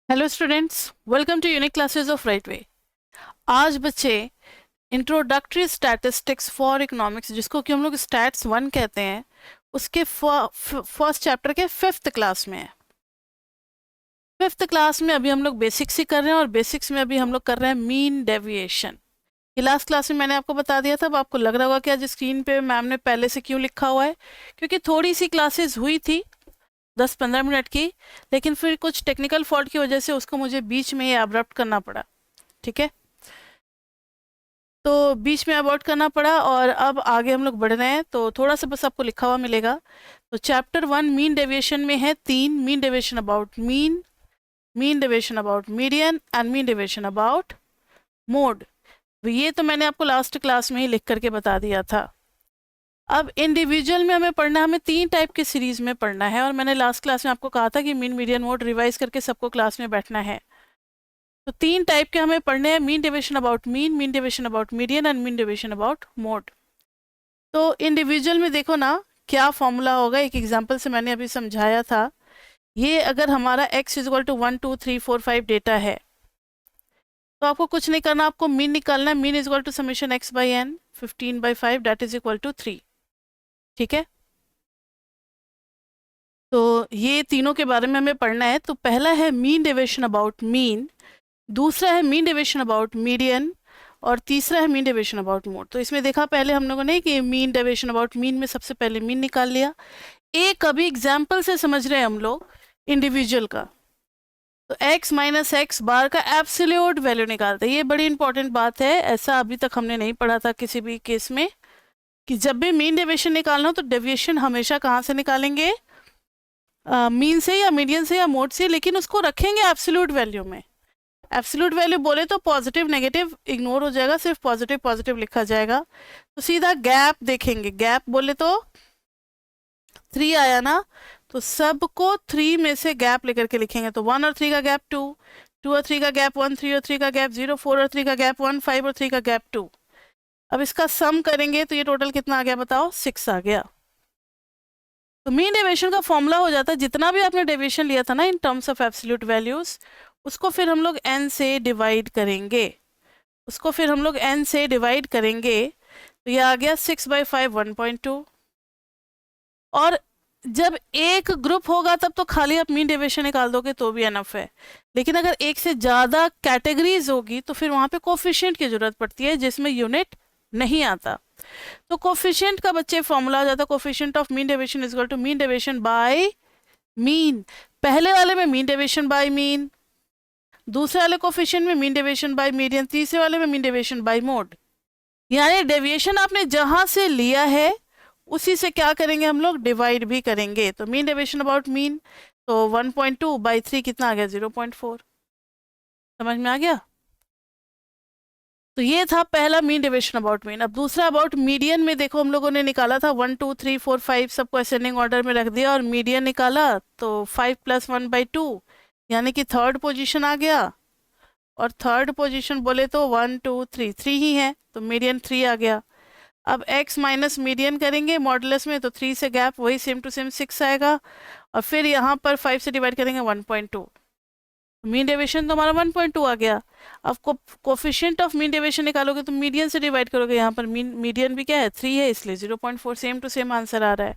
Hello students, welcome to unique classes of right way. आज बच्चे introductory statistics for economics, जिसको कि हम लोग स्टैट्स 1 कहते हैं, उसके फर्स्ट चैप्टर के फिफ्थ क्लास में है। फिफ्थ क्लास में अभी हम लोग बेसिक्स ही कर रहे हैं और बेसिक्स में अभी हम लोग कर रहे हैं मीन डेविएशन। ये लास्ट क्लास में मैंने आपको बता दिया था। अब आपको लग रहा होगा कि आज स्क्रीन पे मैम ने पहले से क्यों लिखा हुआ है, क्योंकि थोड़ी सी क्लासेस हुई थी 10-15 मिनट की, लेकिन फिर कुछ टेक्निकल फॉल्ट की वजह से उसको मुझे बीच में ही अब्रप्ट करना पड़ा। ठीक है, तो बीच में अबॉर्ट करना पड़ा और अब आगे हम लोग बढ़ रहे हैं, तो थोड़ा सा बस आपको लिखा हुआ मिलेगा। तो चैप्टर 1 मीन डेविएशन में है 3: mean deviation about mean, mean deviation about median and mean deviation about mode. ये तो मैंने आपको लास्ट क्लास में ही लिख करके बता दिया था। अब इंडिविजुअल में हमें पढ़ना, हमें 3 टाइप के सीरीज में पढ़ना है, और मैंने लास्ट क्लास में आपको कहा था कि मीन मीडियन मोड रिवाइज करके सबको क्लास में बैठना है। तो 3 टाइप के हमें पढ़ने हैं: mean deviation about mean, mean deviation about median and mean deviation about mode. तो इंडिविजुअल में देखो ना क्या फॉर्मूला होगा, एक एग्जांपल से मैंने अभी समझाया था। ये अगर हमारा x is equal to 1 2 3 4 5 data है, तो आपको कुछ नहीं करना, आपको मीन निकालना है। Mean is equal to summation x by n 15/5 that is equal to 3। ठीक है, तो ये तीनों के बारे में हमें पढ़ना है। तो पहला है मीन डेविएशन अबाउट मीन, दूसरा है मीन डेविएशन अबाउट मीडियन, और तीसरा है मीन डेविएशन अबाउट मोड। तो इसमें देखा पहले हम लोगों ने कि मीन डेविएशन अबाउट मीन में सबसे पहले मीन निकाल लिया। एक अभी एग्जाम्पल से समझ रहे हैं हम लोग इंडिविजुअल का। तो x माइनस एक्स बार का एब्सोल्यूट वैल्यू निकालते हैं। ये बड़ी इंपॉर्टेंट बात है, ऐसा अभी तक हमने नहीं पढ़ा था किसी भी केस में, कि जब भी मीन डेविएशन निकालना हो तो डेविएशन हमेशा कहाँ से निकालेंगे, मीन से या मीडियन से या मोड से, लेकिन उसको रखेंगे एब्सोल्यूट वैल्यू में। एब्सोल्यूट वैल्यू बोले तो पॉजिटिव नेगेटिव इग्नोर हो जाएगा, सिर्फ पॉजिटिव पॉजिटिव लिखा जाएगा। तो सीधा गैप देखेंगे, गैप बोले तो 3 आया ना, तो सबको 3 में से गैप लेकर के लिखेंगे। तो 1 और 3 का गैप 2, 2 और 3 का गैप 1, 3 और 3 का गैप 0, 4 और 3 का गैप 1, 5 और 3 का गैप 2। अब इसका सम करेंगे तो ये टोटल कितना आ गया बताओ, 6 आ गया। तो मीन डेविएशन का फॉर्मूला हो जाता है, जितना भी आपने डेविएशन लिया था ना in terms of absolute values, उसको फिर हम लोग n से डिवाइड करेंगे, उसको फिर हम लोग n से डिवाइड करेंगे। तो ये आ गया 6/5 1.2। और जब एक ग्रुप होगा तब तो खाली आप मीन डेविएशन निकाल दोगे तो भी एनफ है, लेकिन अगर एक से ज़्यादा कैटेगरीज होगी तो फिर वहाँ पे कोफिशिएंट की ज़रूरत पड़ती है, जिसमें यूनिट नहीं आता। तो कोफिशिएंट का बच्चे फॉर्मूला आ जाता है, coefficient of mean deviation is equal to mean deviation by mean. पहले वाले में मीन डेविएशन बाय मीन, दूसरे वाले कोफिशिएंट में मीन डेविएशन बाय मीडियन, तीसरे वाले में मीन डेविएशन बाय मोड। यानी डेविएशन आपने जहां से लिया है उसी से क्या करेंगे हम लोग, डिवाइड भी करेंगे। तो मीन डेविएशन अबाउट मीन, तो 1.2 बाई 3 कितना आ गया, 0.4। समझ में आ गया। तो ये था पहला मीन डेविएशन अबाउट मीन। अब दूसरा अबाउट मीडियन में देखो, हम लोगों ने निकाला था 1 2 3 4 5 सबको असेंडिंग ऑर्डर में रख दिया और मीडियन निकाला, तो 5 + 1/2 यानी कि थर्ड पोजीशन आ गया। और थर्ड पोजीशन बोले तो 1 2 3 3 ही है, तो मीडियन 3 आ गया। अब x माइनस मीडियन करेंगे मॉडुलस में, तो 3 से गैप वही सेम टू सेम 6 आएगा, और फिर यहाँ पर 5 से डिवाइड करेंगे 1.2। मीन डेविएशन तो हमारा 1.2 आ गया। अब कोफिशिएंट ऑफ मीन डेविएशन निकालोगे तो मीडियन से डिवाइड करोगे, यहाँ पर मीडियन भी क्या है 3 है, इसलिए 0.4, सेम टू सेम आंसर आ रहा है।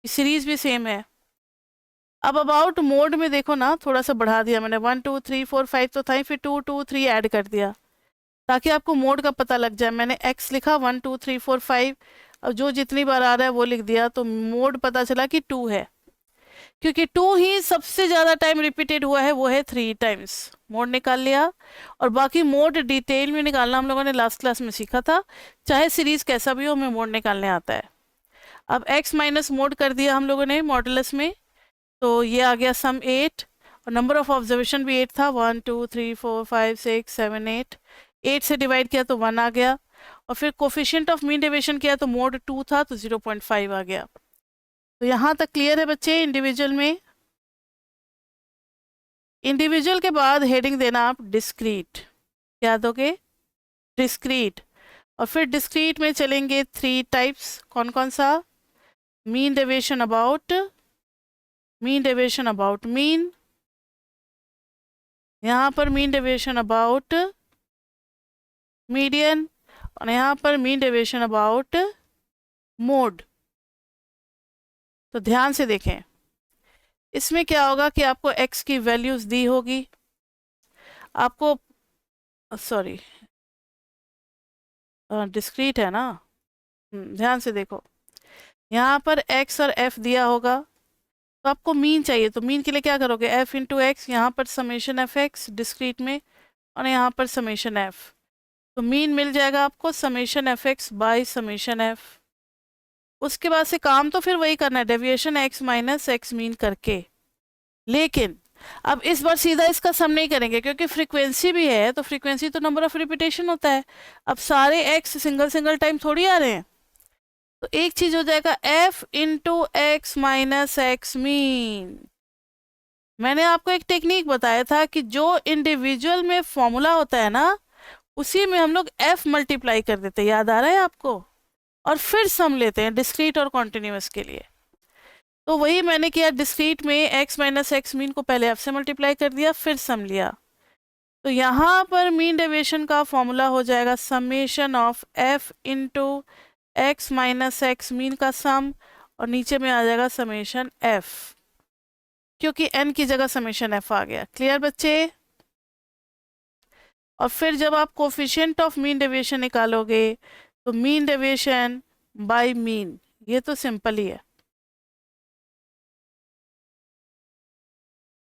सीरीज भी सेम है। अब अबाउट मोड में देखो ना, थोड़ा सा बढ़ा दिया मैंने, 1 2 3 4 5 तो था ही, फिर 2 2 3 ऐड कर दिया ताकि आपको मोड का पता लग जाए। मैंने x लिखा 1 2 3 4 5, अब जो जितनी बार आ रहा है वो लिख दिया, तो मोड पता चला कि 2 है, क्योंकि 2 ही सबसे ज़्यादा टाइम रिपीटेड हुआ है, वो है 3 टाइम्स। मोड निकाल लिया। और बाकी मोड डिटेल में निकालना हम लोगों ने लास्ट क्लास में सीखा था, चाहे सीरीज कैसा भी हो हमें मोड निकालने आता है। अब x माइनस मोड कर दिया हम लोगों ने मॉडुलस में, तो ये आ गया सम 8, और नंबर ऑफ ऑब्जर्वेशन भी 8 था, 1 2 3 4 5 6 7 8। 8 से डिवाइड किया तो 1 आ गया, और फिर कोफिशिएंट ऑफ मीन डेविएशन किया तो मोड 2 था, तो 0.5 आ गया। तो यहाँ तक क्लियर है बच्चे इंडिविजुअल में। इंडिविजुअल के बाद हेडिंग देना आप डिस्क्रीट, क्या दोगे, डिस्क्रीट। और फिर डिस्क्रीट में चलेंगे 3 टाइप्स, कौन कौन सा, मीन डेविएशन अबाउट मीन, यहाँ पर मीन डेविएशन अबाउट मीडियन, और यहाँ पर मीन डेविएशन अबाउट मोड। तो ध्यान से देखें, इसमें क्या होगा कि आपको x की वैल्यूज दी होगी, आपको सॉरी डिस्क्रीट है ना, ध्यान से देखो, यहाँ पर x और f दिया होगा, तो आपको मीन चाहिए, तो मीन के लिए क्या करोगे, f इंटू एक्स, यहाँ पर समेशन एफ एक्स डिस्क्रीट में, और यहाँ पर समेशन f, तो मीन मिल जाएगा आपको summation F x by summation f। उसके बाद से काम तो फिर वही करना है, deviation x minus x mean करके, लेकिन अब इस बार सीधा इसका सम नहीं करेंगे, क्योंकि फ्रीक्वेंसी भी है, तो फ्रीक्वेंसी तो नंबर ऑफ रिपीटेशन होता है, अब सारे x सिंगल सिंगल टाइम थोड़ी आ रहे हैं, तो एक चीज हो जाएगा f into X minus x mean. मैंने आपको एक टेक्निक बताया था कि जो इंडिविजुअल में फॉर्मूला होता है ना, उसी में हम लोग f मल्टीप्लाई कर देते हैं, याद आ रहा है आपको, और फिर सम लेते हैं डिस्क्रीट और कॉन्टिन्यूस के लिए। तो वही मैंने किया, डिस्क्रीट में x माइनस एक्स मीन को पहले f से मल्टीप्लाई कर दिया, फिर सम लिया। तो यहाँ पर मीन डेविएशन का फॉर्मूला हो जाएगा summation of f into X minus x mean का सम, और नीचे में आ जाएगा समेशन f, क्योंकि n की जगह समेशन f आ गया। क्लियर बच्चे? और फिर जब आप कोफिशिएंट ऑफ मीन डेविएशन निकालोगे, तो मीन डेविएशन बाय मीन, ये तो सिंपल ही है।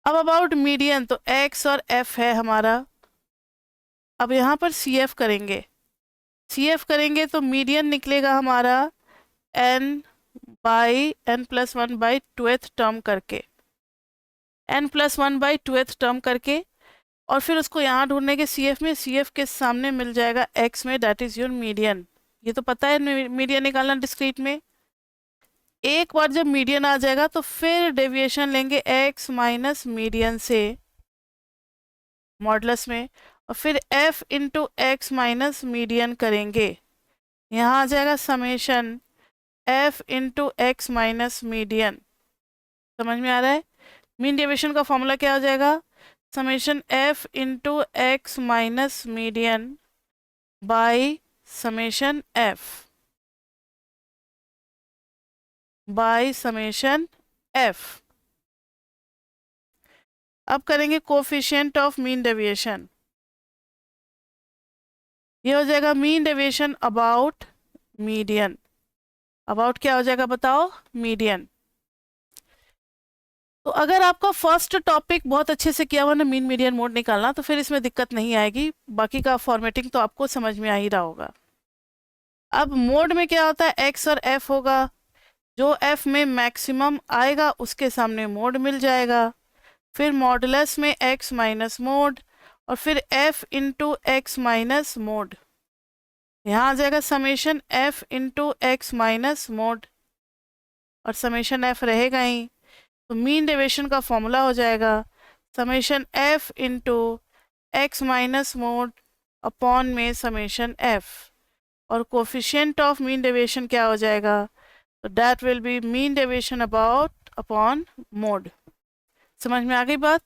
अब अबाउट मीडियन, तो x और f है हमारा, अब यहाँ पर CF करेंगे, CF करेंगे तो मीडियन निकलेगा हमारा n by n plus one by twelfth term करके, n plus one by twelfth term करके, और फिर उसको यहाँ ढूंढने के CF में, CF के सामने मिल जाएगा x में, दैट इज योर मीडियन। ये तो पता है मीडियन निकालना डिस्क्रीट में। एक बार जब मीडियन आ जाएगा तो फिर डेविएशन लेंगे x माइनस मीडियन से मॉडुलस में, और फिर f into X minus median करेंगे, यहाँ आ जाएगा summation f into X minus median. समझ में आ रहा है? मीन डेविएशन का फॉर्मूला क्या हो जाएगा, summation f into X minus median by summation f by summation f। अब करेंगे कोफिशिएंट ऑफ मीन डेविएशन, ये हो जाएगा mean deviation about median. About क्या हो जाएगा बताओ, मीडियन। तो अगर आपका फर्स्ट टॉपिक बहुत अच्छे से किया हुआ ना, मीन मीडियन मोड निकालना, तो फिर इसमें दिक्कत नहीं आएगी, बाकी का फॉर्मेटिंग तो आपको समझ में आ ही रहा होगा। अब मोड में क्या होता है, x और f होगा, जो f में मैक्सिमम आएगा उसके सामने मोड मिल जाएगा, फिर मॉडुलस में x माइनस मोड, और फिर f into X minus mode, यहाँ आ जाएगा summation f into X minus mode, और समेशन f रहेगा ही, तो मीन डेविएशन का फॉर्मूला हो जाएगा summation f into X minus mode upon में समेशन f, और कोफिशिएंट ऑफ मीन डेविएशन क्या हो जाएगा, तो that will be mean deviation about upon mode. समझ में आ गई बात?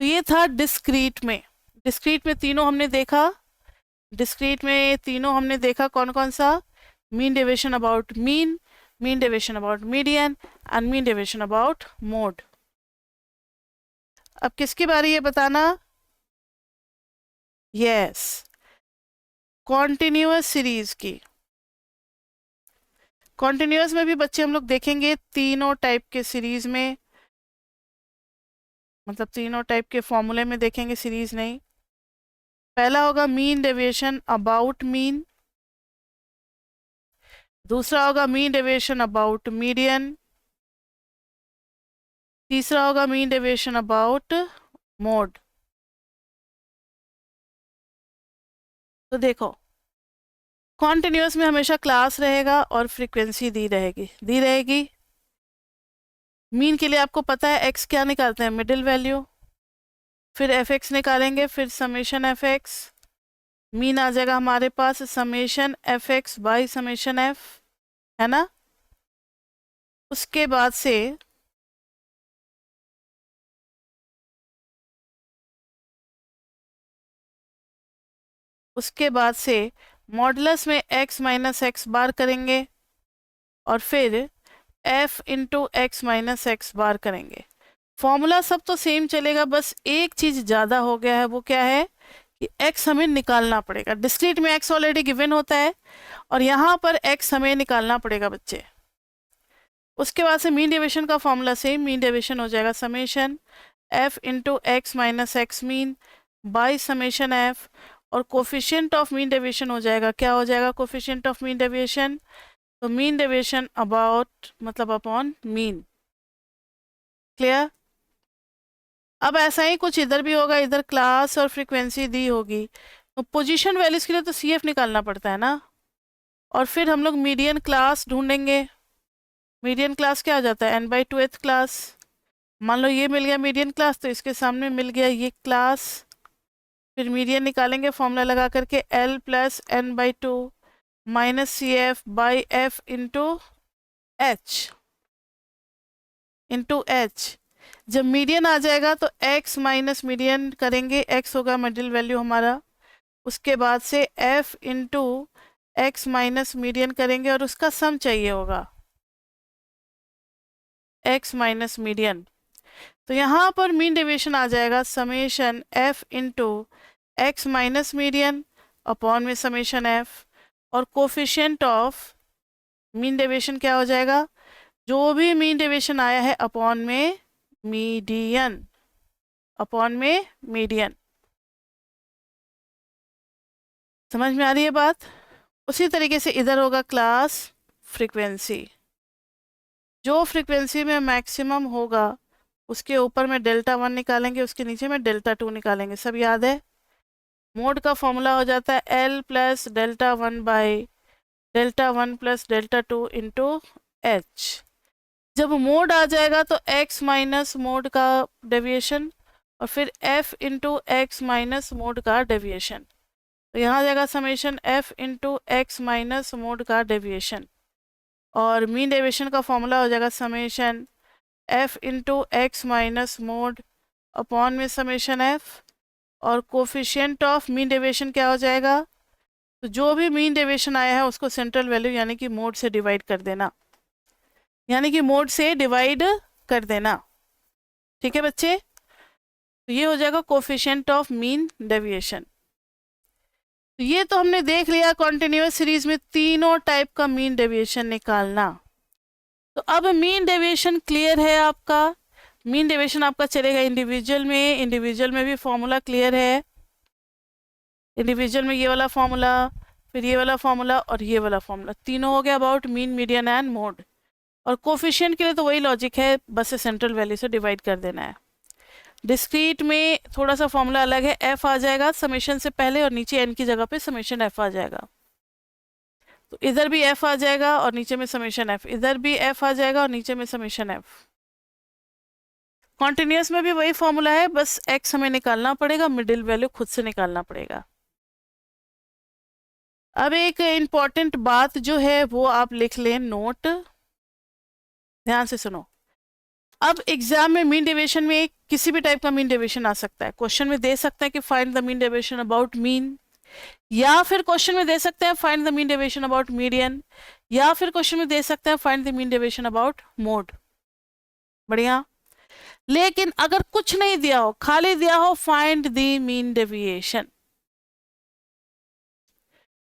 तो ये था डिस्क्रीट में। डिस्क्रीट में तीनों हमने देखा, डिस्क्रीट में तीनों हमने देखा, कौन कौन सा, mean deviation about mean, mean deviation about median, and mean deviation about mode. अब किसकी बारी है बताना, यस, कॉन्टिन्यूअस सीरीज की। कॉन्टिन्यूअस में भी बच्चे हम लोग देखेंगे तीनों टाइप के सीरीज में, मतलब तीनों टाइप के फॉर्मूले में देखेंगे, सीरीज नहीं। पहला होगा मीन डेविएशन अबाउट मीन, दूसरा होगा मीन डेविएशन अबाउट मीडियन, तीसरा होगा मीन डेविएशन अबाउट मोड। तो देखो, कॉन्टिन्यूअस में हमेशा क्लास रहेगा और फ्रीक्वेंसी दी रहेगी। मीन के लिए आपको पता है x क्या निकालते हैं, मिडिल वैल्यू, फिर एफ एक्स निकालेंगे, फिर समेशन एफ एक्स, मीन आ जाएगा हमारे पास summation F x by summation F, है ना। उसके बाद से उसके बाद से मॉडुलस में x माइनस एक्स बार करेंगे और फिर f into X minus x bar करेंगे। फॉर्मूला सब तो सेम चलेगा, बस एक चीज़ ज़्यादा हो गया है, वो क्या है कि x हमें निकालना पड़ेगा। डिस्क्रीट में x ऑलरेडी गिवन होता है और यहाँ पर x हमें निकालना पड़ेगा बच्चे। उसके बाद से मीन डेविएशन का फॉर्मूला सेम, मीन डेविएशन हो जाएगा summation f into X minus x mean by summation f, और कोफिशिएंट ऑफ मीन डेविएशन हो जाएगा, क्या हो जाएगा कोफिशिएंट ऑफ मीन डेविएशन, तो मीन डेविएशन अबाउट मतलब अपॉन मीन। क्लियर। अब ऐसा ही कुछ इधर भी होगा, इधर क्लास और फ्रीक्वेंसी दी होगी, तो पोजीशन वैल्यूज के लिए तो CF निकालना पड़ता है ना, और फिर हम लोग मीडियन क्लास ढूंढेंगे। मीडियन क्लास क्या आ जाता है n/2th क्लास। मान लो ये मिल गया मीडियन क्लास, तो इसके सामने मिल गया ये क्लास, फिर मीडियन निकालेंगे फॉर्मूला लगा करके L plus n/2 minus CF by F into H। जब मीडियन आ जाएगा तो x माइनस मीडियन करेंगे, x होगा मिडिल वैल्यू हमारा, उसके बाद से f into X minus median करेंगे और उसका सम चाहिए होगा x माइनस मीडियन। तो यहाँ पर मीन डेविएशन आ जाएगा summation f into X minus median upon में समेशन f, और कोफिशिएंट ऑफ मीन डेविएशन क्या हो जाएगा, जो भी मीन डेविएशन आया है अपॉन में मीडियन, अपॉन में मीडियन। समझ में आ रही है बात। उसी तरीके से इधर होगा क्लास फ्रीक्वेंसी, जो फ्रीक्वेंसी में मैक्सिमम होगा उसके ऊपर में Δ1 निकालेंगे, उसके नीचे में Δ2 निकालेंगे, सब याद है। मोड का फॉर्मूला हो जाता है L plus Δ1 by Δ1 plus Δ2 into H। जब मोड आ जाएगा तो x माइनस मोड का डेविएशन और फिर f into X minus mode का डेविएशन, तो यहाँ आ जाएगा summation f into X minus mode का डेविएशन, और मीन डेविएशन का फॉर्मूला हो जाएगा summation f into X minus mode upon में समेशन f, और कोफिशिएंट ऑफ मीन डेविएशन क्या हो जाएगा, तो जो भी मीन डेविएशन आया है उसको सेंट्रल वैल्यू यानी कि मोड से डिवाइड कर देना, यानी कि मोड से डिवाइड कर देना। ठीक है बच्चे, तो ये हो जाएगा कोफिशिएंट ऑफ मीन डेविएशन। तो ये तो हमने देख लिया कॉन्टिन्यूअस सीरीज में तीनों टाइप का मीन डेविएशन निकालना। तो अब मीन डेविएशन क्लियर है आपका। मीन डेविएशन आपका चलेगा इंडिविजुअल में, इंडिविजुअल में भी फॉर्मूला क्लियर है। इंडिविजुअल में ये वाला फॉर्मूला, फिर ये वाला फॉर्मूला और ये वाला फॉर्मूला, तीनों हो गया about mean median and mode. और कोफिशिएंट के लिए तो वही लॉजिक है, बस सेंट्रल वैल्यू से डिवाइड कर देना है। डिस्क्रीट में थोड़ा सा फॉर्मूला अलग है, f आ जाएगा समेशन से पहले और नीचे n की जगह पे समेशन f आ जाएगा, तो इधर भी f आ जाएगा और नीचे में समेशन f, इधर भी f आ जाएगा और नीचे में समेशन f। कॉन्टिन्यूअस में भी वही फॉर्मूला है, बस x हमें निकालना पड़ेगा, मिडिल वैल्यू खुद से निकालना पड़ेगा। अब एक इम्पॉर्टेंट बात जो है वो आप लिख लें, नोट ध्यान से सुनो। अब एग्जाम में मीन डेविएशन में किसी भी टाइप का मीन डेविएशन आ सकता है। क्वेश्चन में दे सकते हैं कि find the mean deviation about mean, या फिर क्वेश्चन में दे सकते हैं find the mean deviation about median, या फिर क्वेश्चन में दे सकते हैं find the mean deviation about mode. बढ़िया। लेकिन अगर कुछ नहीं दिया हो, खाली दिया हो फाइंड द मीन डेविएशन,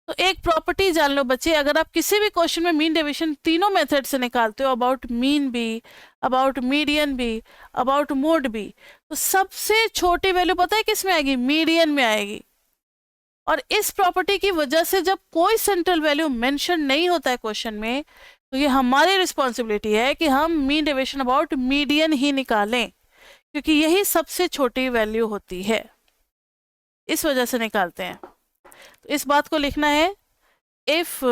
तो एक प्रॉपर्टी जान लो बच्चे, अगर आप किसी भी क्वेश्चन में मीन डेविएशन तीनों मेथड से निकालते हो, अबाउट मीन भी, अबाउट मीडियन भी, अबाउट मोड भी, तो सबसे छोटी वैल्यू पता है किस में आएगी, मीडियन में आएगी। और इस प्रॉपर्टी की वजह से जब कोई सेंट्रल वैल्यू मेंशन नहीं होता है क्वेश्चन में, तो ये हमारी रिस्पॉन्सिबिलिटी है कि हम मीन डेविएशन अबाउट मीडियन ही निकालें, क्योंकि यही सबसे छोटी वैल्यू होती है, इस वजह से निकालते हैं। तो इस बात को लिखना है, if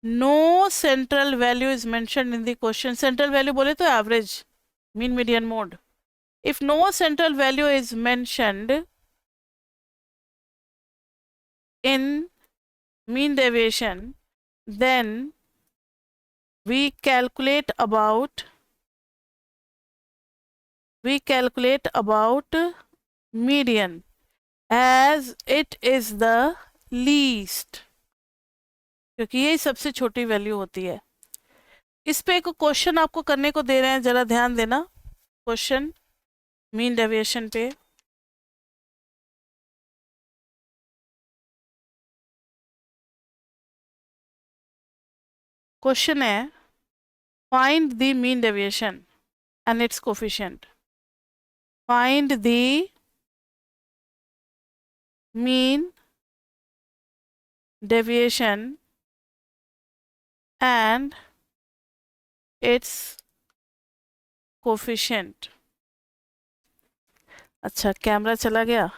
no central value is mentioned in the question, central value बोले तो average, mean median mode, if no central value is mentioned in mean deviation, then we calculate about median as it is the least, क्योंकि यही सबसे छोटी value होती है। इस पे एक क्वेश्चन आपको करने को दे रहे हैं, जरा ध्यान देना। क्वेश्चन मीन डेविएशन पे। क्वेश्चन है find the mean deviation and it's coefficient. Find the mean deviation and it's coefficient. अच्छा, कैमरा चला गया।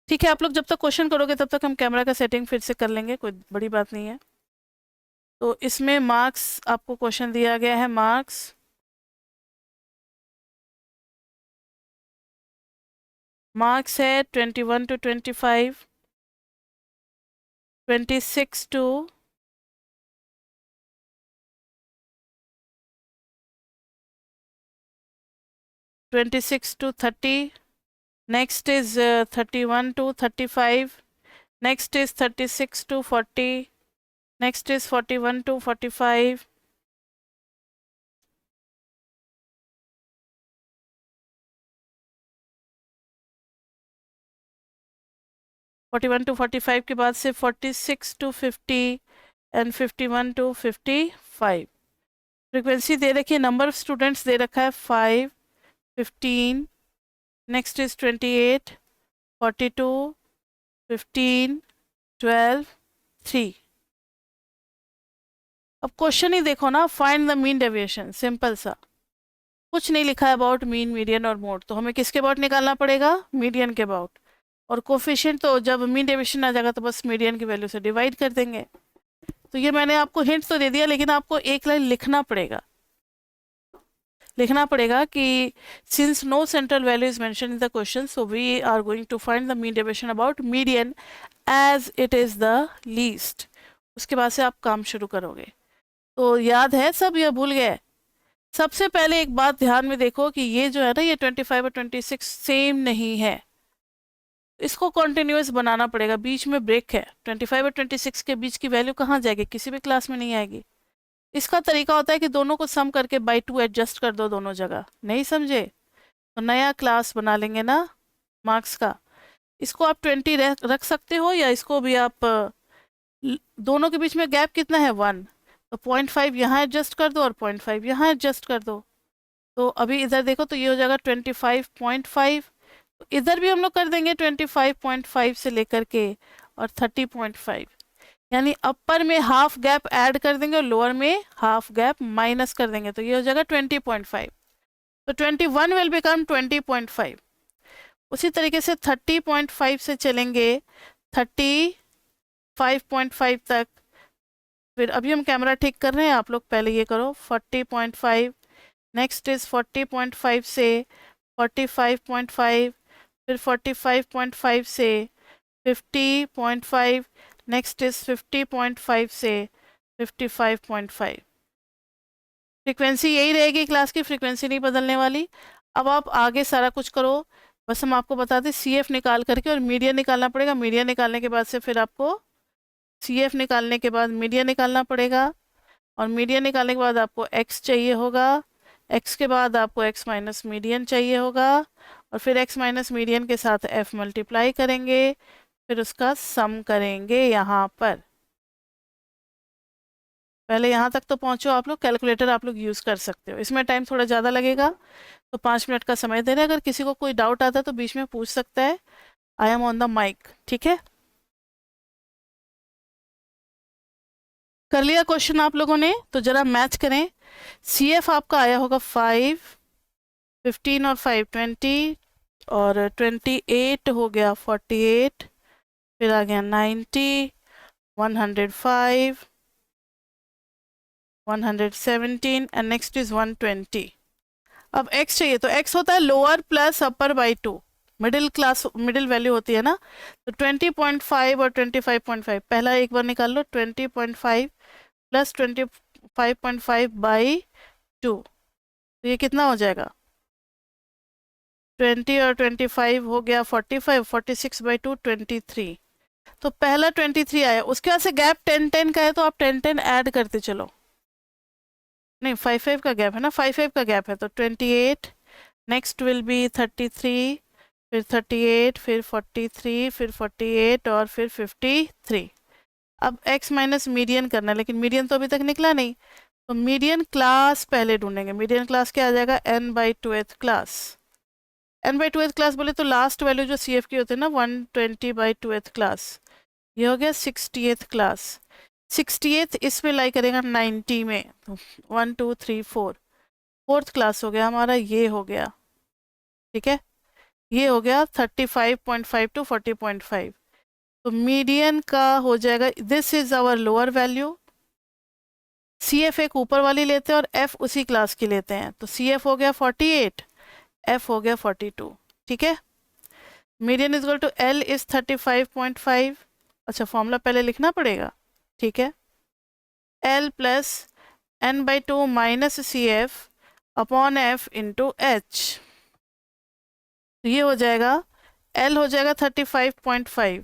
ठीक है, आप लोग जब तक क्वेश्चन करोगे तब तक हम कैमरा का सेटिंग फिर से कर लेंगे, कोई बड़ी बात नहीं है। तो इसमें मार्क्स आपको क्वेश्चन दिया गया है। मार्क्स है 21 to 25, 26 to 30, next is 31 to 35, next is 36 to 40, next is 41 to 45, (41 to 45) के बाद से 46 to 50 एंड 51 to 55। फ्रीक्वेंसी दे रखी है, नंबर ऑफ स्टूडेंट्स दे रखा है 5, 15, नेक्स्ट इज 28, 42, 15, 12, 3। अब क्वेश्चन ही देखो ना, find the mean deviation, simple सा, कुछ नहीं लिखा है अबाउट मीन, मीडियन और मोड, तो हमें किसके अबाउट निकालना पड़ेगा? मीडियन के अबाउट। और कोफिशिएंट तो जब मीन डेविएशन आ जाएगा तो बस मीडियन की वैल्यू से डिवाइड कर देंगे। तो ये मैंने आपको हिंट तो दे दिया, लेकिन आपको एक लाइन लिखना पड़ेगा। लिखना पड़ेगा कि since no central value is mention in the question, so we are going to find the mean deviation about median as it is the least. उसके बाद से आप काम शुरू करोगे। तो याद है सब या भूल गए? सबसे पहले एक बात ध्यान में देखो कि ये जो है ना, ये 25 और 26 सेम नहीं है, इसको कॉन्टिन्यूस बनाना पड़ेगा। बीच में ब्रेक है, 25 और 26 के बीच की वैल्यू कहाँ जाएगी? किसी भी क्लास में नहीं आएगी। इसका तरीका होता है कि दोनों को सम करके बाई 2 एडजस्ट कर दो दोनों जगह। नहीं समझे तो नया क्लास बना लेंगे ना मार्क्स का। इसको आप 20 रख सकते हो, या इसको भी आप दोनों के बीच में गैप कितना है? 1, तो 0.5 यहाँ एडजस्ट कर दो और 0.5 यहाँ एडजस्ट कर दो। तो अभी इधर देखो तो ये हो जाएगा 25.5। इधर भी हम लोग कर देंगे 25.5 से लेकर के और 30.5, यानी अपर में हाफ गैप ऐड कर देंगे और लोअर में हाफ गैप माइनस कर देंगे, तो ये हो जाएगा 20.5। तो 21 विल बिकम 20.5। उसी तरीके से 30.5 से चलेंगे 35.5 तक। फिर अभी हम कैमरा ठीक कर रहे हैं, आप लोग पहले ये करो 40.5, नेक्स्ट इज 40.5 से 45.5, फिर 45.5 से 50.5, नेक्स्ट इज 50.5 से 55.5। फ्रीक्वेंसी यही रहेगी, क्लास की फ्रीक्वेंसी नहीं बदलने वाली। अब आप आगे सारा कुछ करो, बस हम आपको बता दें CF निकाल करके और मीडियन निकालना पड़ेगा। मीडियन निकालने के बाद से फिर आपको CF निकालने के बाद मीडियन निकालना पड़ेगा, और मीडियन निकालने के बाद आपको x चाहिए होगा, x के बाद आपको x माइनस मीडियन चाहिए होगा, और फिर x माइनस मीडियन के साथ f मल्टीप्लाई करेंगे, फिर उसका सम करेंगे यहाँ पर। पहले यहाँ तक तो पहुँचो आप लोग, कैलकुलेटर आप लोग यूज़ कर सकते हो। इसमें टाइम थोड़ा ज़्यादा लगेगा, तो 5 मिनट का समय दे रहे हैं। अगर किसी को कोई डाउट आता है तो बीच में पूछ सकता है, I am on the mic. ठीक है, कर लिया क्वेश्चन आप लोगों ने? तो जरा मैच करें। CF आपका आया होगा 5, 15 और 5 20, और 28 हो गया 48, फिर आ गया 90, 105, 117 एंड नेक्स्ट इज 120। अब x चाहिए, तो x होता है lower plus upper by 2, middle value होती है ना। तो 20.5 और 25.5, पहला एक बार निकाल लो, 20.5 प्लस 25.5 बाई 2, तो ये कितना हो जाएगा? 20 और 25 हो गया 45, 46 बाई 2 23। तो पहला 23 आया, उसके बाद से गैप 10-10 का है तो आप 10-10 ऐड करते चलो। नहीं 5-5 का गैप है ना, 5-5 का गैप है तो 28, नेक्स्ट विल बी 33, फिर 38, फिर 43, फिर 48 और फिर 53। अब x माइनस मीडियन करना है, लेकिन मीडियन तो अभी तक निकला नहीं, तो मीडियन क्लास पहले ढूंढेंगे। मीडियन क्लास क्या आ जाएगा, n/2th क्लास। n/2th क्लास बोले तो लास्ट वैल्यू जो CF की होती है ना 120/2th क्लास, ये हो गया 60th क्लास। 60th इसमें लाई करेगा 90 में, तो 1 2 3 4, फोर्थ क्लास हो गया हमारा, ये हो गया। ठीक है, ये हो गया 35.5 टू 40.5। तो मीडियन का हो जाएगा, this is our lower value. CF एक ऊपर वाली लेते हैं और F उसी क्लास की लेते हैं, तो CF हो गया 48, F हो गया 42। ठीक है, median is equal to L is 35.5। अच्छा फॉर्मूला पहले लिखना पड़ेगा। ठीक है, L plus n/2 minus CF upon F into H। ये हो जाएगा, L हो जाएगा 35.5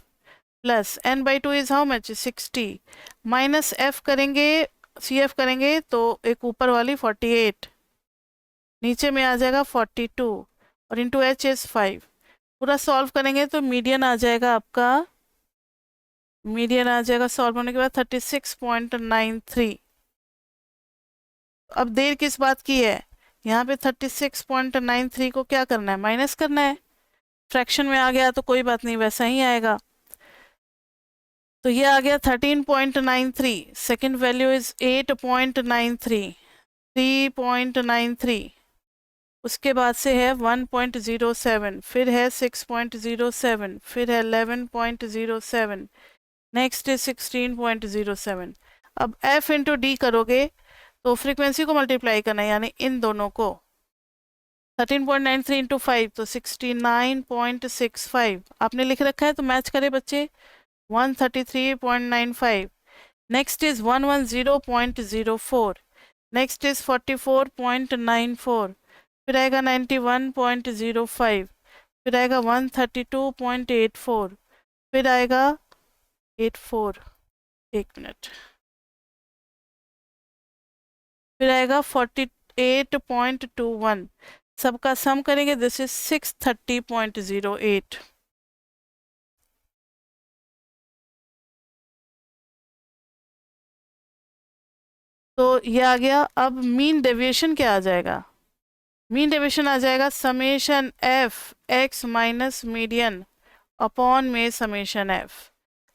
plus n/2 is how much 60, minus F करेंगे, CF करेंगे तो एक ऊपर वाली 48, नीचे में आ जाएगा 42 और इंटू H इज 5। पूरा सॉल्व करेंगे तो मीडियन आ जाएगा आपका, मीडियन आ जाएगा सॉल्व होने के बाद 36.93। अब देर किस बात की है, यहाँ पे 36.93 को क्या करना है, माइनस करना है। फ्रैक्शन में आ गया तो कोई बात नहीं, वैसा ही आएगा। तो ये आ गया 13.93, सेकेंड वैल्यू इज 8.93, 3.93, उसके बाद से है 1.07, फिर है 6.07, फिर है 11.07, नेक्स्ट इज 16.07। अब F इंटू डी करोगे तो फ्रीक्वेंसी को मल्टीप्लाई करना है, यानी इन दोनों को। 13.93 इंटू 5 तो 69.65, आपने लिख रखा है तो मैच करे बच्चे, 133.95, नेक्स्ट इज 110.04, नेक्स्ट इज 44.94, फिर आएगा 91.05, फिर आएगा 132.84, फिर आएगा 84, एक मिनट, फिर आएगा 48.21, सबका सम करेंगे, दिस इज 630.08। तो ये आ गया। अब मीन डेविएशन क्या आ जाएगा, मीन डेविएशन आ जाएगा summation F x minus median upon में समेशन F।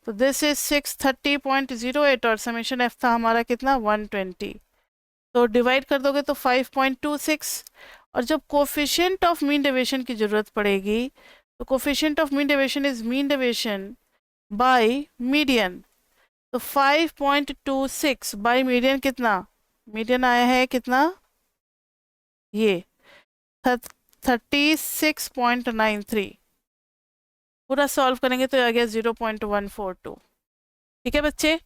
तो दिस इज 630.08 और समेशन F था हमारा कितना 120, तो डिवाइड कर दोगे तो 5.26। और जब कोफिशिएंट ऑफ मीन डेविएशन की जरूरत पड़ेगी तो coefficient of mean deviation is mean deviation by median, तो 5.26 बाय मीडियन कितना, मीडियन आया है कितना, ये 36.93, पूरा सॉल्व करेंगे तो आ गया 0.142। ठीक है बच्चे,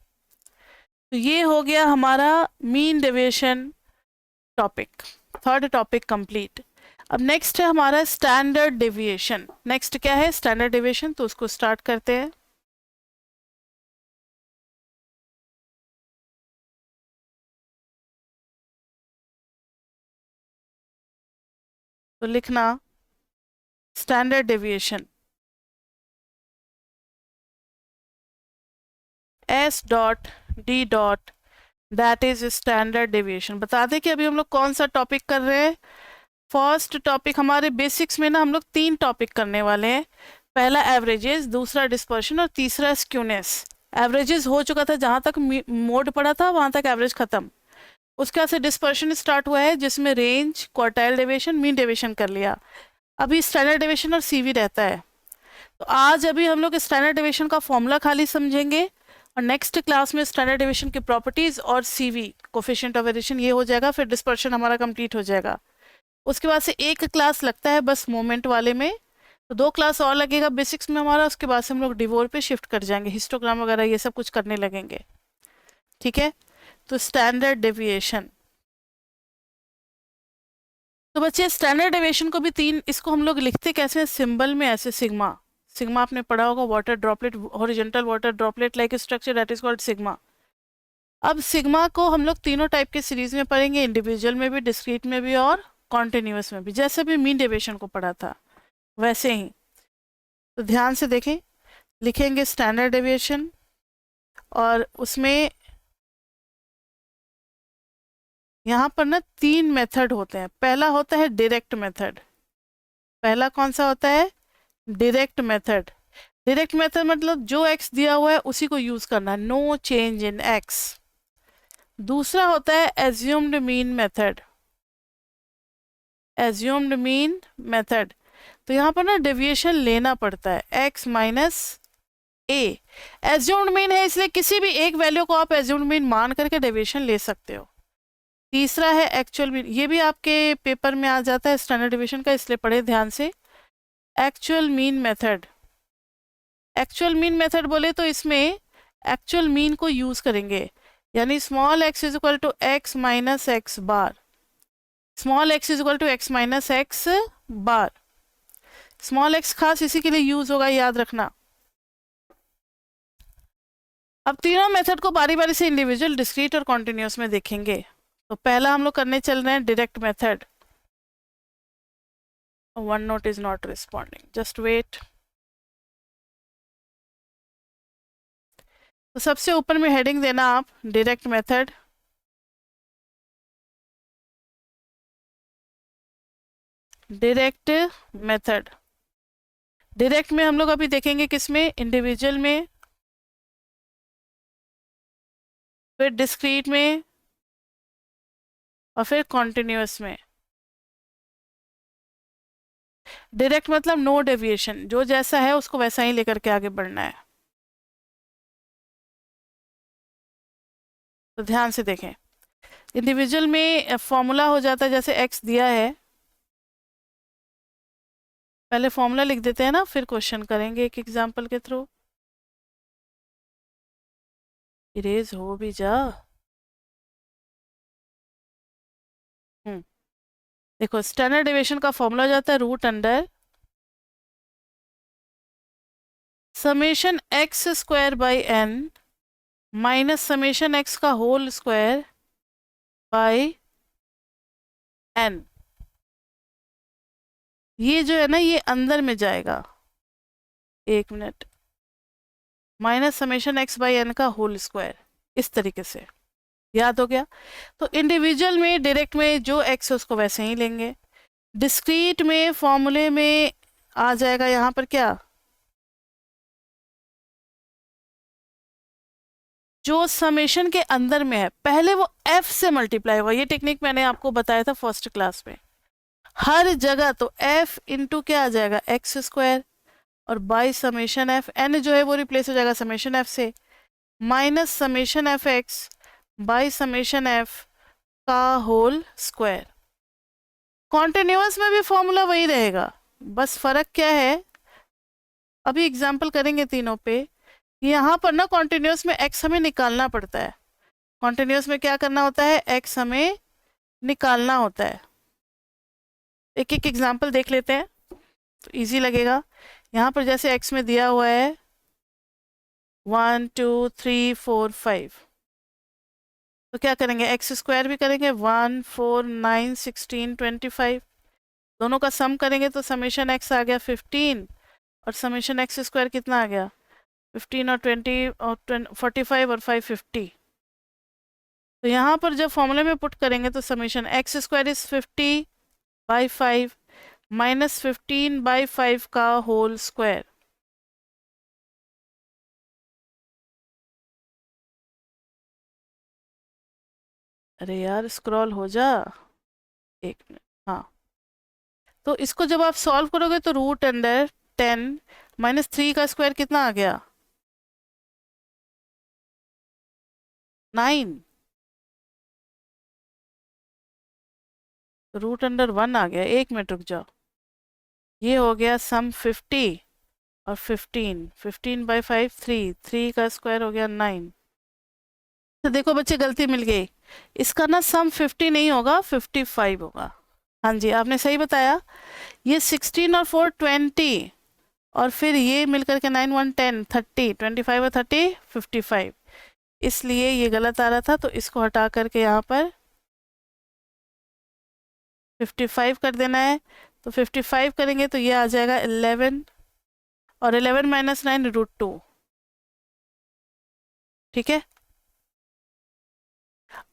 तो ये हो गया हमारा mean deviation topic, third topic complete. अब नेक्स्ट है हमारा स्टैंडर्ड डेविएशन। नेक्स्ट क्या है, स्टैंडर्ड डेविएशन, तो उसको स्टार्ट करते हैं। तो लिखना standard deviation S.D. That is standard deviation. बता दें कि अभी हम लोग कौन सा टॉपिक कर रहे हैं। फर्स्ट टॉपिक हमारे बेसिक्स में ना हम लोग 3 टॉपिक करने वाले हैं, पहला एवरेजेस, दूसरा डिस्पर्शन और तीसरा स्क्यूनेस। एवरेजेस हो चुका था, जहाँ तक मोड पड़ा था वहाँ तक एवरेज खत्म। उसके बाद से डिस्पर्शन स्टार्ट हुआ है जिसमें range, quartile deviation, mean deviation कर लिया। अभी स्टैंडर्ड डेविएशन और CV रहता है। तो आज अभी हम लोग स्टैंडर्ड डेविएशन का फॉर्मूला खाली समझेंगे और नेक्स्ट क्लास में स्टैंडर्ड डेविएशन की प्रॉपर्टीज और CV कोफिशिएंट ऑफ वेरिएशन ये हो जाएगा, फिर डिस्पर्शन हमारा कंप्लीट हो जाएगा। उसके बाद से एक क्लास लगता है बस मोमेंट वाले में, तो 2 क्लास और लगेगा बेसिक्स में हमारा। उसके बाद से हम लोग डिवोर पे शिफ्ट कर जाएंगे, हिस्टोग्राम वगैरह ये सब कुछ करने लगेंगे। ठीक है, तो स्टैंडर्ड डेविएशन, तो बच्चे स्टैंडर्ड डेविएशन को भी 3, इसको हम लोग लिखते कैसे हैं, सिंबल में ऐसे सिग्मा, सिग्मा आपने पढ़ा होगा, water droplet, horizontal water droplet like structure, that is called sigma. अब सिग्मा को हम लोग तीनों टाइप के सीरीज में पढ़ेंगे, इंडिविजुअल में भी, डिस्क्रीट में भी और कॉन्टिन्यूस में भी, जैसे भी मीन डेविएशन को पढ़ा था वैसे ही। तो ध्यान से देखें, लिखेंगे स्टैंडर्ड डेविएशन, और उसमें यहाँ पर ना 3 मेथड होते हैं। पहला होता है डायरेक्ट मेथड। पहला कौन सा होता है? Direct method. डायरेक्ट मेथड मतलब जो x दिया हुआ है उसी को यूज करना, नो चेंज इन x। दूसरा होता है assumed mean method. Assumed mean method, तो यहाँ पर ना डेविएशन लेना पड़ता है, x माइनस ए। एज्यूम्ड मीन है इसलिए किसी भी एक वैल्यू को आप एज्यूम्ड मीन मान करके डेविएशन ले सकते हो। तीसरा है एक्चुअल मीन, ये भी आपके पेपर में आ जाता है स्टैंडर्ड डेविएशन का, इसलिए पढ़े ध्यान से। Actual mean method, actual mean method बोले तो इसमें एक्चुअल मीन को यूज करेंगे, यानी small x is equal to x minus x bar. Small x is equal to x minus x bar. Small x खास इसी के लिए यूज होगा, याद रखना। अब तीनों मेथड को बारी बारी से इंडिविजुअल, डिस्क्रीट और कॉन्टिन्यूस में देखेंगे। तो पहला हम लोग करने चल रहे हैं direct method. OneNote is not responding, just wait. तो सबसे ऊपर में हेडिंग देना आप direct method. Direct method, direct में हम लोग अभी देखेंगे किसमें? इंडिविजुअल में, फिर डिस्क्रीट में और फिर कॉन्टिन्यूस में। डायरेक्ट मतलब नो डेविएशन, जो जैसा है उसको वैसा ही लेकर के आगे बढ़ना है। तो ध्यान से देखें, इंडिविजुअल में फॉर्मूला हो जाता है, जैसे x दिया है, पहले फॉर्मूला लिख देते हैं ना, फिर क्वेश्चन करेंगे एक एग्जांपल के थ्रू। इरेज हो भी जा। देखो स्टैंडर्ड डेविएशन का फॉर्मूला हो जाता है root under summation x square by n minus summation x का होल स्क्वायर बाई एन। ये जो है ना ये अंदर में जाएगा, एक मिनट, minus summation x by n का होल स्क्वायर, इस तरीके से। याद हो गया? तो इंडिविजुअल में, डायरेक्ट में जो एक्स है उसको वैसे ही लेंगे। डिस्क्रीट में फॉर्मूले में आ जाएगा यहाँ पर क्या, जो समेशन के अंदर में है पहले वो f से मल्टीप्लाई हुआ। ये टेक्निक मैंने आपको बताया था फर्स्ट क्लास में। हर जगह तो f इंटू क्या आ जाएगा, एक्स स्क्वायर, और बाई समेशन एफ, एन जो है वो रिप्लेस हो जाएगा समेशन एफ से, minus summation F x by summation f का होल स्क्वायर। कॉन्टिन्यूअस में भी फॉर्मूला वही रहेगा, बस फर्क क्या है, अभी एग्जाम्पल करेंगे तीनों पे। यहाँ पर ना कॉन्टिन्यूअस में x हमें निकालना पड़ता है। कॉन्टिन्यूअस में क्या करना होता है, x हमें निकालना होता है। एक एक एग्जाम्पल देख लेते हैं तो इजी लगेगा। यहाँ पर जैसे x में दिया हुआ है 1 2 3 4 5, तो क्या करेंगे, एक्स स्क्वायर भी करेंगे, 1 4 9 16 25, दोनों का सम करेंगे तो समेशन x आ गया 15, और समेशन एक्स स्क्वायर कितना आ गया 15 और 20 और 45 और 5 50। तो यहाँ पर जब फॉर्मूले में पुट करेंगे तो summation x square is 50 by 5 minus 15 by 5 का होल स्क्वायर। अरे यार स्क्रॉल हो जा, एक मिनट। हाँ, तो इसको जब आप सॉल्व करोगे तो रूट अंडर 10 माइनस 3 का स्क्वायर कितना आ गया 9, रूट अंडर 1 आ गया। एक मिनट रुक जाओ, ये हो गया सम 50 और 15, 15 बाई 5 3, 3 का स्क्वायर हो गया 9। तो देखो बच्चे गलती मिल गई, इसका ना सम 50 नहीं होगा 55 होगा। हाँ जी आपने सही बताया, ये 16 और 4 20, और फिर ये मिलकर के 9 1 10 30 25 और 30 55, इसलिए ये गलत आ रहा था, तो इसको हटा करके यहाँ पर 55 कर देना है। तो 55 करेंगे तो ये आ जाएगा 11, और 11 माइनस 9 √2। ठीक है,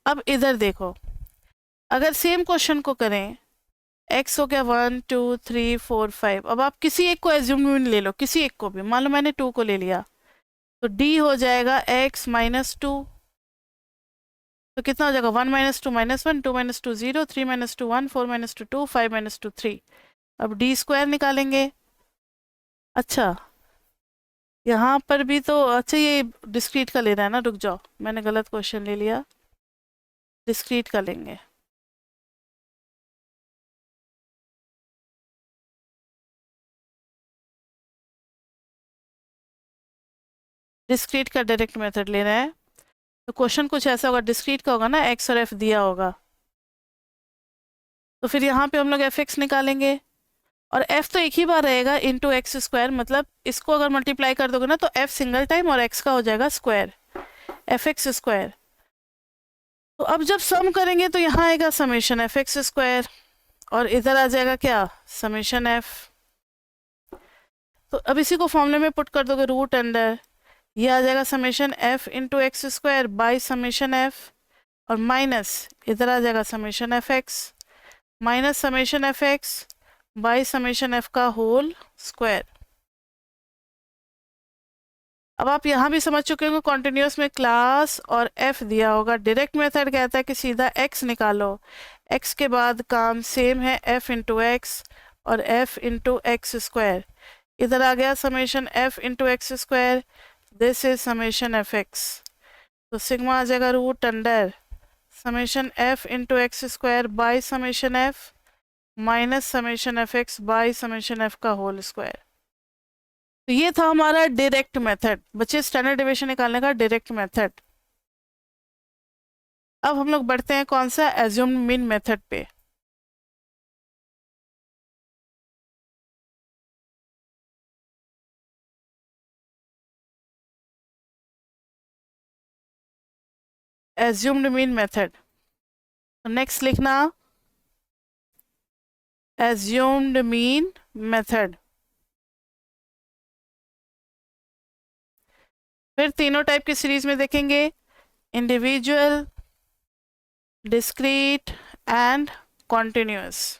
अब इधर देखो, अगर सेम क्वेश्चन को करें, x हो गया 1 2 3 4 5, अब आप किसी एक को एज्यूम ले लो, किसी एक को भी, मान लो मैंने 2 को ले लिया, तो d हो जाएगा x माइनस 2, तो कितना हो जाएगा 1 minus 2 minus 1, 2 minus 2 0, 3 minus 2 1, 4 minus 2 2, 5 minus 2 3। अब d स्क्वायर निकालेंगे। अच्छा, यहाँ पर भी तो, अच्छा ये डिस्क्रीट का ले रहा है ना, रुक जाओ, मैंने गलत क्वेश्चन ले लिया, डिस्क्रीट का लेंगे। डिस्क्रीट का डायरेक्ट मेथड ले रहे हैं, तो क्वेश्चन कुछ ऐसा होगा, डिस्क्रीट का होगा ना, एक्स और एफ दिया होगा, तो फिर यहाँ पे हम लोग एफ एक्स निकालेंगे, और एफ तो एक ही बार रहेगा इंटू एक्स स्क्वायर, मतलब इसको अगर मल्टीप्लाई कर दोगे ना तो एफ सिंगल टाइम और एक्स का हो जाएगा स्क्वायर, एफ एक्स स्क्वायर। तो अब जब सम करेंगे तो यहाँ आएगा समेशन एफ एक्स स्क्वायर, और इधर आ जाएगा क्या, समेशन एफ। तो अब इसी को फॉर्मूले में पुट कर दोगे, रूट अंडर, ये आ जाएगा summation f into x square by summation F, और माइनस इधर आ जाएगा summation F x minus summation F x by summation f का होल स्क्वायर। अब आप यहाँ भी समझ चुके होंगे, कॉन्टिन्यूस में क्लास और एफ दिया होगा, डायरेक्ट मेथड कहता है कि सीधा एक्स निकालो, एक्स के बाद काम सेम है, एफ इंटू एक्स और एफ इंटू एक्स स्क्वायर, इधर आ गया summation f into x square, this is summation F x, तो सिग्मा आ जाएगा root under summation f into x square by summation f minus summation F x by summation f का whole square. तो ये था हमारा डायरेक्ट मेथड, बच्चे standard deviation निकालने का डायरेक्ट मेथड। अब हम लोग बढ़ते हैं कौन सा, एज्यूम्ड मीन मेथड पे। एज्यूम्ड मीन मेथड, तो नेक्स्ट लिखना एज्यूम्ड मीन मेथड। फिर तीनों टाइप की सीरीज में देखेंगे, इंडिविजुअल, डिस्क्रीट एंड कॉन्टिन्यूअस।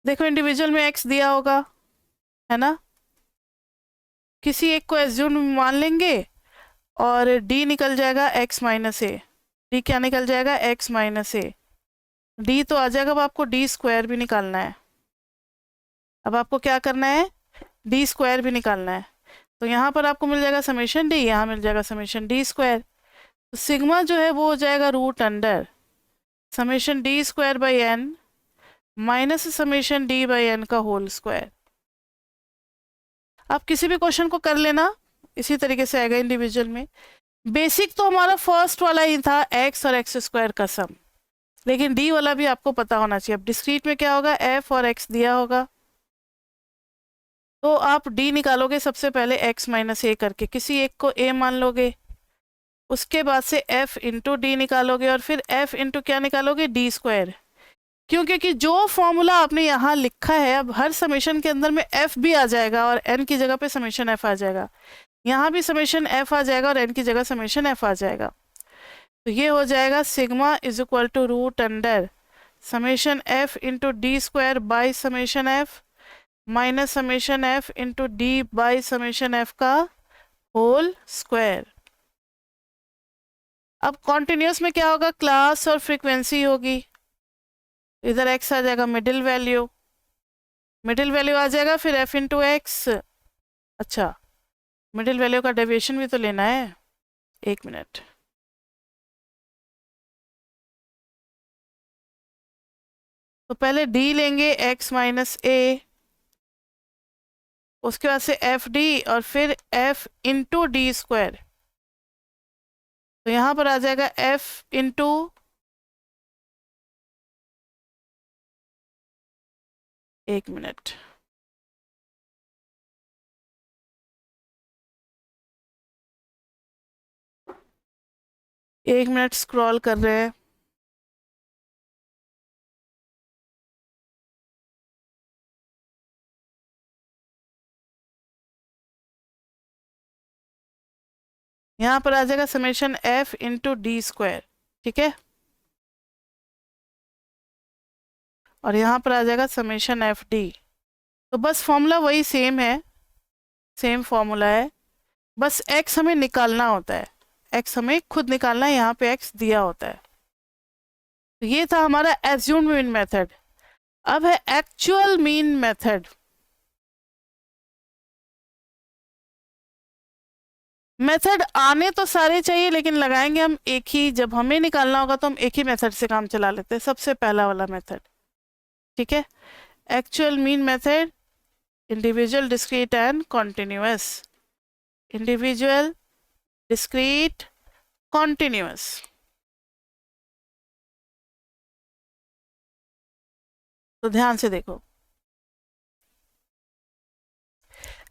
देखो इंडिविजुअल में एक्स दिया होगा, है ना, किसी एक को एज्यूम मान लेंगे, और डी निकल जाएगा एक्स माइनस ए, डी क्या निकल जाएगा, एक्स माइनस ए, डी तो आ जाएगा, अब आपको डी स्क्वायर भी निकालना है, अब आपको क्या करना है, डी स्क्वायर भी निकालना है, तो यहाँ पर आपको मिल जाएगा समेशन डी, यहाँ मिल जाएगा समेशन डी स्क्वायर, तो सिग्मा जो है वो हो जाएगा root under summation d square by n minus summation d by n का होल स्क्वायर। आप किसी भी क्वेश्चन को कर लेना, इसी तरीके से आएगा इंडिविजुअल में। बेसिक तो हमारा फर्स्ट वाला ही था, एक्स और एक्स स्क्वायर का सम, लेकिन डी वाला भी आपको पता होना चाहिए। अब डिस्क्रीट में क्या होगा, एफ और एक्स दिया होगा, तो आप डी निकालोगे सबसे पहले एक्स माइनस ए करके, किसी एक को ए मान लोगे, उसके बाद से एफ इंटू डी निकालोगे, और फिर एफ इंटू क्या निकालोगे, डी स्क्वायर, क्योंकि कि जो फॉर्मूला आपने यहाँ लिखा है, अब हर समेशन के अंदर में एफ भी आ जाएगा और एन की जगह पे समेशन एफ आ जाएगा, यहाँ भी समेशन एफ आ जाएगा और एन की जगह समेशन एफ आ जाएगा, तो ये हो जाएगा sigma is equal to root under summation f into d square by summation f minus summation f into d by summation f का होल स्क्वायर। अब कॉन्टिन्यूस में क्या होगा, क्लास और फ्रीक्वेंसी होगी, इधर एक्स आ जाएगा, मिडिल वैल्यू आ जाएगा, फिर एफ इंटू एक्स, अच्छा मिडिल वैल्यू का डेविएशन भी तो लेना है, एक मिनट, तो पहले डी लेंगे एक्स माइनस ए, उसके बाद से एफ डी और फिर एफ इंटू डी स्क्वायर, तो यहाँ पर आ जाएगा एफ इंटू एक मिनट, एक मिनट स्क्रॉल कर रहे हैं। यहाँ पर आ जाएगा summation f into d square, ठीक है, और यहाँ पर आ जाएगा समेशन एफ डी। तो बस फॉर्मूला वही सेम है, सेम फॉर्मूला है, बस एक्स हमें निकालना होता है, एक्स हमें खुद निकालना है, यहाँ पे एक्स दिया होता है। तो ये था हमारा एज्यूम्ड मीन मेथड। अब है एक्चुअल मीन मेथड। मेथड आने तो सारे चाहिए, लेकिन लगाएंगे हम एक ही, जब हमें निकालना होगा तो हम एक ही मेथड से काम चला लेते हैं, सबसे पहला वाला मेथड, ठीक है। Actual mean method, individual, discrete and continuous. Individual, discrete, continuous. तो ध्यान से देखो,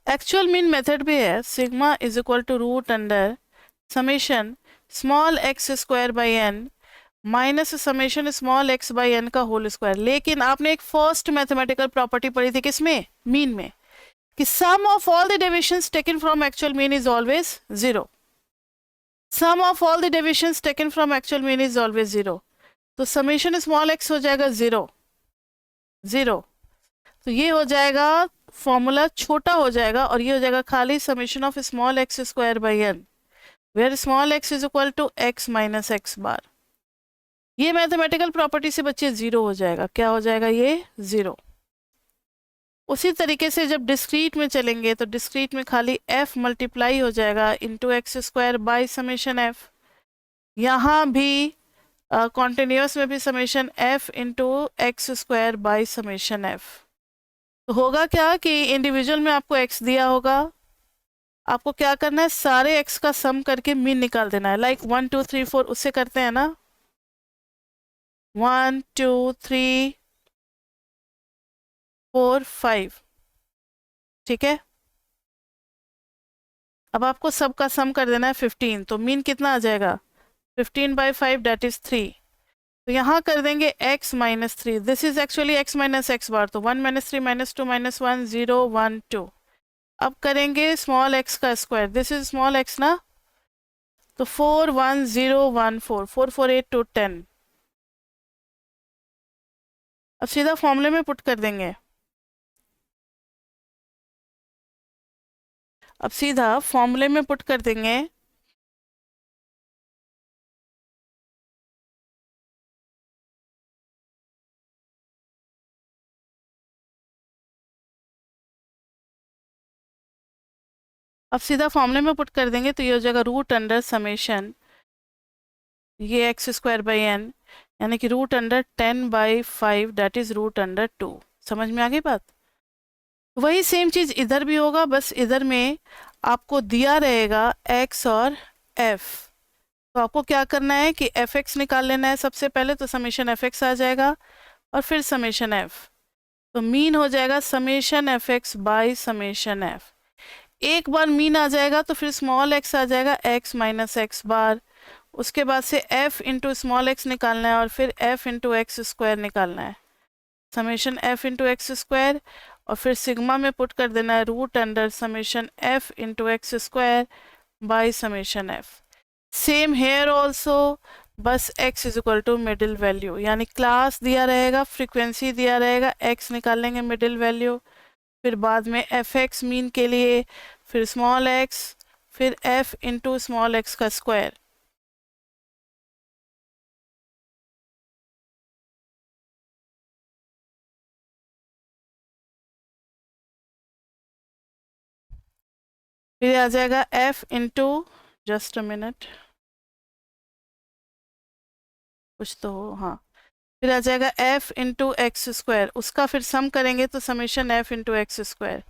एक्चुअल मीन मेथड भी है, sigma is equal to root under summation small x square by n minus summation small x by n का whole square. लेकिन आपने एक फर्स्ट मैथमेटिकल प्रॉपर्टी पढ़ी थी किसमें, मीन में, कि sum of all the deviations taken from actual mean is always zero. Sum of all the deviations taken from actual mean is always zero. तो समेशन स्मॉल एक्स हो जाएगा zero, zero. तो ये हो जाएगा, फॉर्मूला छोटा हो जाएगा, और ये हो जाएगा खाली summation of small x square by N, where small X is equal to x minus x bar. ये मैथमेटिकल प्रॉपर्टी से बच्चे जीरो हो जाएगा, क्या हो जाएगा, ये जीरो। उसी तरीके से जब डिस्क्रीट में चलेंगे तो डिस्क्रीट में खाली एफ मल्टीप्लाई हो जाएगा into x square by summation F. यहाँ भी कॉन्टिन्यूस में भी summation f into x square by summation F. तो होगा क्या कि इंडिविजुअल में आपको एक्स दिया होगा, आपको क्या करना है, सारे एक्स का सम करके मीन निकाल देना है, लाइक 1 2 3 4 उससे करते हैं ना, 1 2 3 4 5, ठीक है। अब आपको सबका सम कर देना है 15, तो मीन कितना आ जाएगा, 15 बाई 5 डेट इज 3। तो यहाँ कर देंगे x minus 3, this is actually x minus x bar, तो 1 माइनस 3 माइनस 2 माइनस 1 0 1 2। अब करेंगे स्मॉल x का square, this is small x ना, तो 4 1 0 1 4 4 4 8 2 10। अब सीधा फॉर्मूले में पुट कर देंगे, अब सीधा फॉर्मूले में पुट कर देंगे। अब सीधा फॉर्मूले में पुट कर देंगे तो ये हो जाएगा रूट अंडर समेशन ये एक्स स्क्वायर बाई एन, यानी कि root under 10 by 5 that is root under 2। समझ में आ गई बात। वही सेम चीज इधर भी होगा, बस इधर में आपको दिया रहेगा x और f। तो आपको क्या करना है कि एफ एक्स निकाल लेना है सबसे पहले, तो समेशन एफ एक्स आ जाएगा और फिर समेशन एफ, तो मीन हो जाएगा summation F x by summation F. एक बार मीन आ जाएगा तो फिर स्मॉल एक्स आ जाएगा x माइनस एक्स बार, उसके बाद से f इंटू स्मॉल एक्स निकालना है और फिर f इंटू एक्स स्क्वायर निकालना है, summation f into x square, और फिर सिग्मा में पुट कर देना है root under summation f into x square by summation f। Same here also, बस x is equal to middle value, यानी क्लास दिया रहेगा, फ्रीक्वेंसी दिया रहेगा, x निकाल लेंगे मिडिल वैल्यू, फिर बाद में एफ एक्स मीन के लिए, फिर स्मॉल x, फिर f इंटू स्मॉल x का स्क्वायर। फिर आ जाएगा f into, just a minute, कुछ तो हो, हाँ, फिर आ जाएगा f इंटू एक्स स्क्वायर, उसका फिर सम करेंगे तो summation f into x square,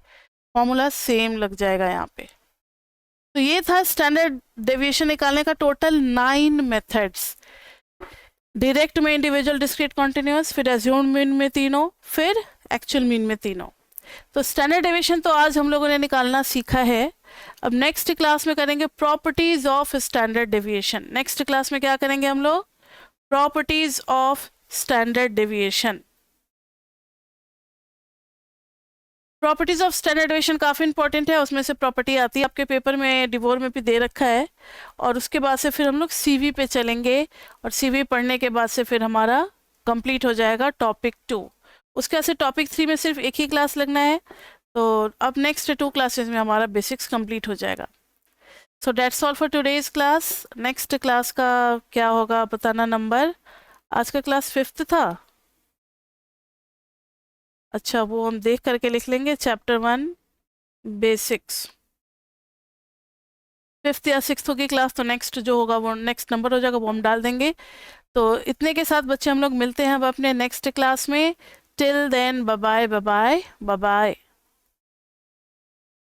formula same लग जाएगा यहाँ पे। तो ये था स्टैंडर्ड डेविएशन निकालने का टोटल 9 मेथड्स। डायरेक्ट में इंडिविजुअल, डिस्क्रीट, कॉन्टिन्यूअस, फिर एज्यूम्ड मीन में तीनों, फिर एक्चुअल मीन में तीनों। तो स्टैंडर्ड डेविएशन तो आज हम लोगों ने निकालना सीखा है। अब नेक्स्ट क्लास में करेंगे properties of standard deviation. Next class में क्या करेंगे हम लोग? Properties of standard deviation. Properties of standard deviation काफ़ी इंपॉर्टेंट है, उसमें से प्रॉपर्टी आती है आपके पेपर में, डिवोर में भी दे रखा है। और उसके बाद से फिर हम लोग सीवी पे चलेंगे, और सीवी पढ़ने के बाद से फिर हमारा कंप्लीट हो जाएगा टॉपिक 2। उसके बाद से टॉपिक 3 में सिर्फ एक ही क्लास लगना है। तो अब नेक्स्ट 2 क्लासेस में हमारा बेसिक्स कंप्लीट हो जाएगा। So that's all for today's class. Next class का क्या होगा बताना नंबर। आज का क्लास 5th था। अच्छा, वो हम देख करके लिख लेंगे। Chapter 1 basics. 5th या 6th की क्लास, तो नेक्स्ट जो होगा वो नेक्स्ट नंबर हो जाएगा, वो हम डाल देंगे। तो इतने के साथ बच्चे हम लोग मिलते हैं अब अपने नेक्स्ट क्लास में। Till then bye bye bye bye.